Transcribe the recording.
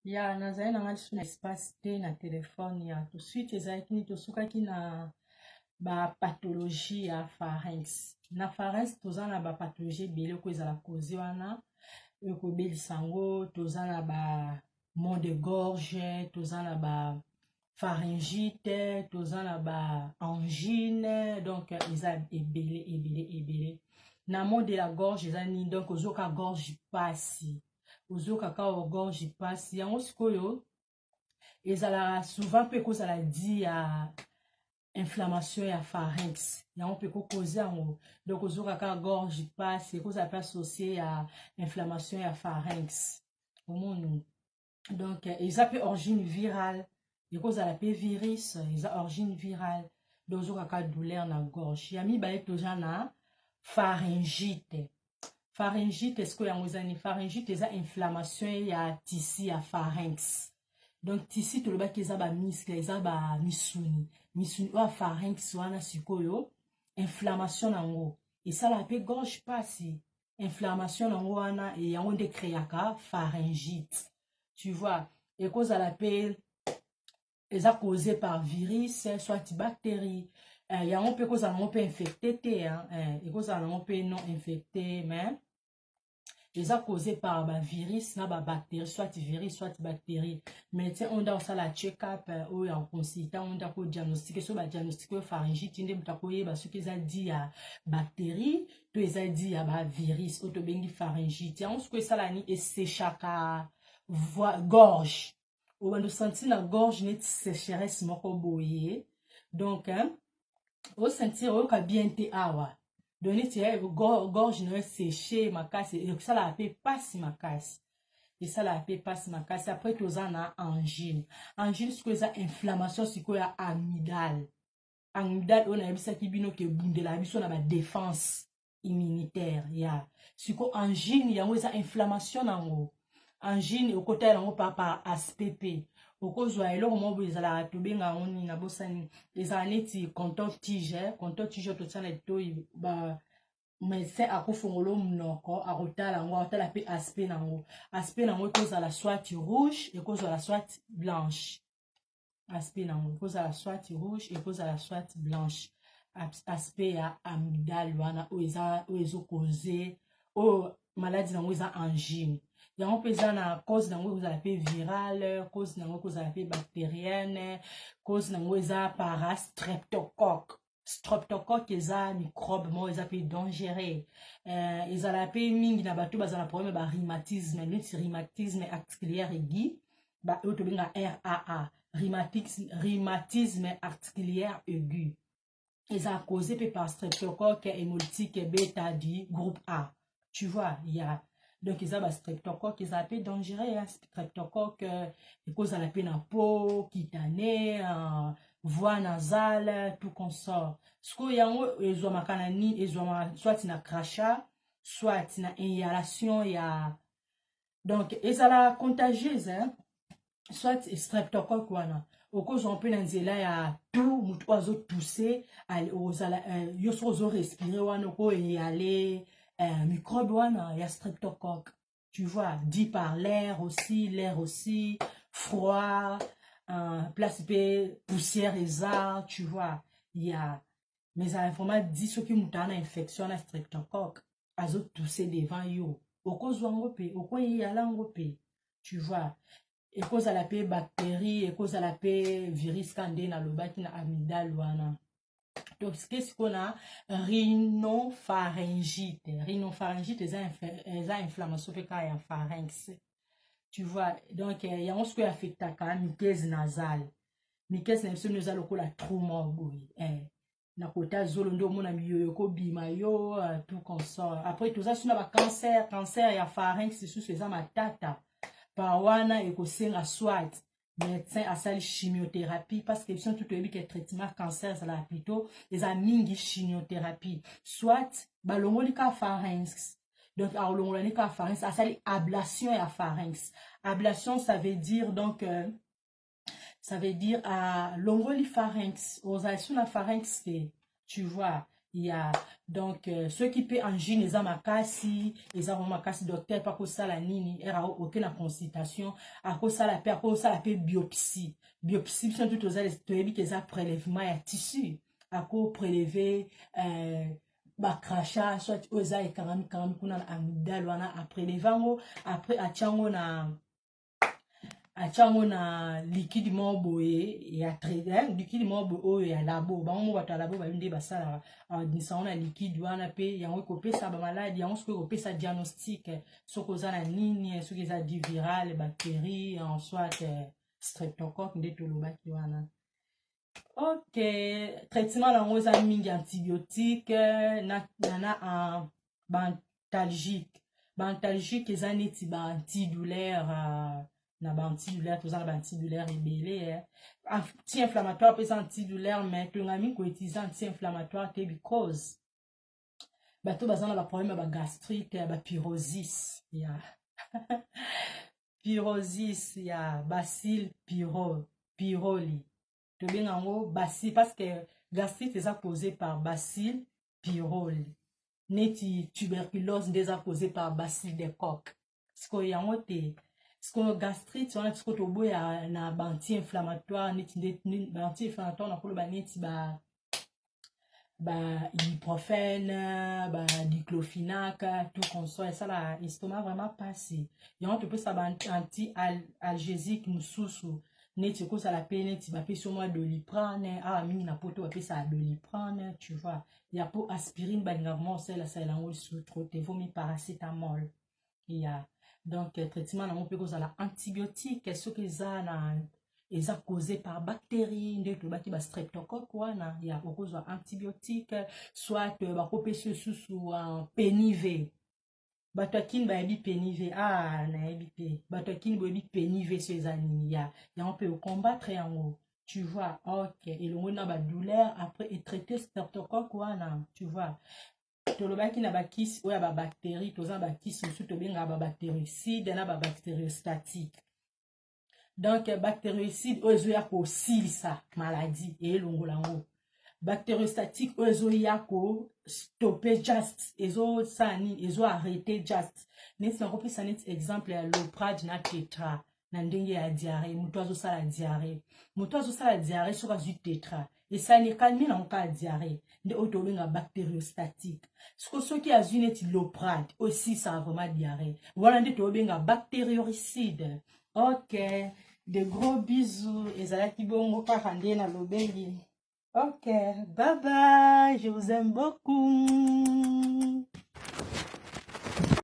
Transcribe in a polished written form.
Ya nazali na ngai lisusu na espace te na telefone ya tout de suite ezalaki nini tosukaki na bapathologie ya pharynx. Na pharynx toza na bapathologie ebele oko ezala koze wana oyo kobelisa yango, toza na ba maux de gorge, toza na ba pharyngite, toza na ba angine, donc eza ebele. Na maux de la gorge eza nini, donc ozoka gorge pasi, ozoka kaka gorge pasi yango sikoyo ezala souvent mpe kozala di ya inflammation ya pharynx yango mpe kokoza yango, donc ozoka kaka gorge pasi ekozala mpe associé ya inflammation ya pharynx omoni. Donc eza mpe origine virale, ekozala mpe virus, eza origine virale, donc ozoka kaka douleur na gorge. Ya mibale toza na pharyngite. Pharyngite sikoyo yango eza nini? Pharyngite eza inflammation ya tissu ya pharynx. Donc tissu tolobaki eza ba muscle, eza ba misuni oyo pharynx wana sikoyo inflammation nango esala pe gorge pasi, inflammation nango wana yango nde créaka pharyngite, tu vois. Ekozala pe eza causé par virus soit bactérie, yango mpe kozala nango mpe infecté te, ekozala nango mpe non infecté, mais eza causé par ba virus na ba bactéries, soit virus soit bactérie. Médecin onda osala check-up oyo ya consultant onda ko diagnostiquer, so ba diagnostiquer pharyngite nde muta koyeba soki eza di ya bactérie to eza di ya ba virus oyo tobengi pharyngite. Yango sikoyo esala ni esechaka gorge, obando sentir na gorge neti sécheresse moko boye, donc osentir oyoka bien te awa donné tiye gorge no séché makasi esala pe pasi makasi, esala pe pasi makasi. Après toza na angine. Angine sikoyo eza inflammation sikoyo ya amygdale. Amygdale oyo nayebisaki bino ke bundela biso na ba défense immunitaire ya sikoyo angine yango eza inflammation nango. Angine okota yango par aspect pe okozwa eloko moko ezalaka tobenga yango nini na bosani, ezala neti contour-tige totia na etoyi ba médecin akofongolo munoko akotala yango, akotala pe aspect nango. Aspect nango ekozala soit rouge, ekozala soit blanche. Aspect nango ekozala soit rouge, ekozala soit blanche. Aspect ya amygdale wana oyo ezokoze oyo maladie nango eza angine. Yango mpe eza na cause nango ekozala pe virale, cause nango ekozala pe bactérienne, cause nango eza para streptocoque. Streptocoque eza microbe mo eza pe dangereux. Ezala pe mingi na bato bazala problème ba rhumatisme, neti rhumatisme articulaire aigu, ba oyo tobenga RAA, rhumatisme articulaire aigu. Eza causé pe par streptocoque hémolytique bêta du groupe A. Tu vois, il y a donc eza ba streptocoque eza pe dangereux, streptocoque ekozala pe na peau cutanée, voie nasale, tout consort. Sikoyo yango ezwamaka na nini? Ezwamaka soit na crachat, soit na inhalation ya, donc ezala contagieuse, soit streptocoque wana okozwa mpe na nzela ya tout mutu oyo azotousse ozala yo so ozorespire wana okoyale microbe wana ya streptocoque, tu vois, dit par l'air aussi, froid, place pe poussière eza, tu vois, il y a mais ça vraiment dit soki mutu ana infection na streptocoque azotousse devant yo okozwa ngo pe okoyala ngo pe, tu vois. Ekozala pe bactérie, ekozala pe virus kande na lobaki na amygdale wana. Donc qu'est-ce qu'on a? Rhinopharyngite. Rhinopharyngite eza inflammation pe ka ya pharynx, tu vois. Donc yango siko affectaka muqueuse nasale. Muqueuse na biso eza lokola trou mort boye, na kota zolo ndo mona miyo ko bima yo tout consort. Après tout ça suna ba cancer ya pharynx sous eza matata. Par wana ekosenga soit médecin asali chimiothérapie, parce que biso tout oyebi ke traitement cancer ezala plutôt eza mingi chimiothérapie, soit balongoli ka pharynx, donc alongolani ka pharynx asali ablation ya pharynx. Ablation ça veut dire donc ça veut dire longoli pharynx ozali sous la pharynx te, tu vois. Yeah. Donc, ceux qui paient en jean, ils ont ma casse, ils ont ma casse docteur, pas que ça la nini, il n'y a aucune consultation, à cause ça la paix biopsie. Biopsie, c'est tout aux ailes, tu as prélèvement et tissu, à cause prélever, bah, crachat, soit aux ailes, quand même, qu'on a amygdale, après les vango, après, à tchango na, achango na liquide mo boye ya trader liquide mo boye ya labo ba mo bata labo ba nde basala ordination na liquide wana pe yango ko pesa ba maladie yango ko pesa diagnostic soko za na nini soko za di viral bactérie en soit streptocoque nde tolobaki wana. Ok, traitement na ngo za mingi antibiotique na en bantalgique eza neti ba antidouleur na ba antidouleur toza na ba antidouleur ebele anti-inflammatoire pesa antidouleur mais tongami ko utiliser anti-inflammatoire te because bato baza na ba problème ya ba gastrite ya ba pyrosis ya pyrosis ya bacille pyroli to benga ngo bacille parce que gastrite eza causé par bacille pyroli neti tuberculose ndeza causé par bacille de coque siko yango te siko gastrite wana siko toboya na anti-inflammatoire neti anti-inflammatoire na koloba neti ba ibuprofène ba diclofenac tout consort ça la estomac vraiment passé yango to pesa ba anti-algésique mususu neti ko ça la peine neti ba pesa moi doliprane mingi na poto ba pesa doliprane tu vois ya pour aspirine ba normalement c'est la ngo sous trop te vomi paracétamol ya donc traitement na mo pe ko ça la antibiotique ce que ça na eza causé par bactéries nde tobaki ba streptocoque wana ya okozwa antibiotique soit bakopesi susu penive bato akini bayebi penive nayebi te bato akini boyebi penive so eza nini ya yango mpe ocombattre yango tu vois ok elongo na badouleur après etraité streptocoque wana tu vois tolobaki na bakisi oyo ya babactérie toza bakisi mosusu tobengaka babactéricide na babactériostatique. Donc, bactéricide, ozo ya ko silisa maladie et longolango. Bactériostatique, ozo ya ko stopper just, ezo sani, ezo arrêter just. Neti na kopesa neti exemple ya Loprade na Tetra, na ndenge ya diarrhée, mutu azo sala diarrhée. Mutu azo sala diarrhée soka zu Tetra. Et ça ne calme na nka diarrhée. Nde oto benga bactériostatique. Soki azu neti Loprade, aussi ça a vraiment diarrhée. Voilà nde to benga bactérioricide. Ok, de gros bisous. Ezalaki bongo kaka nde na lobengi. Ok, bye bye, je vous aime beaucoup.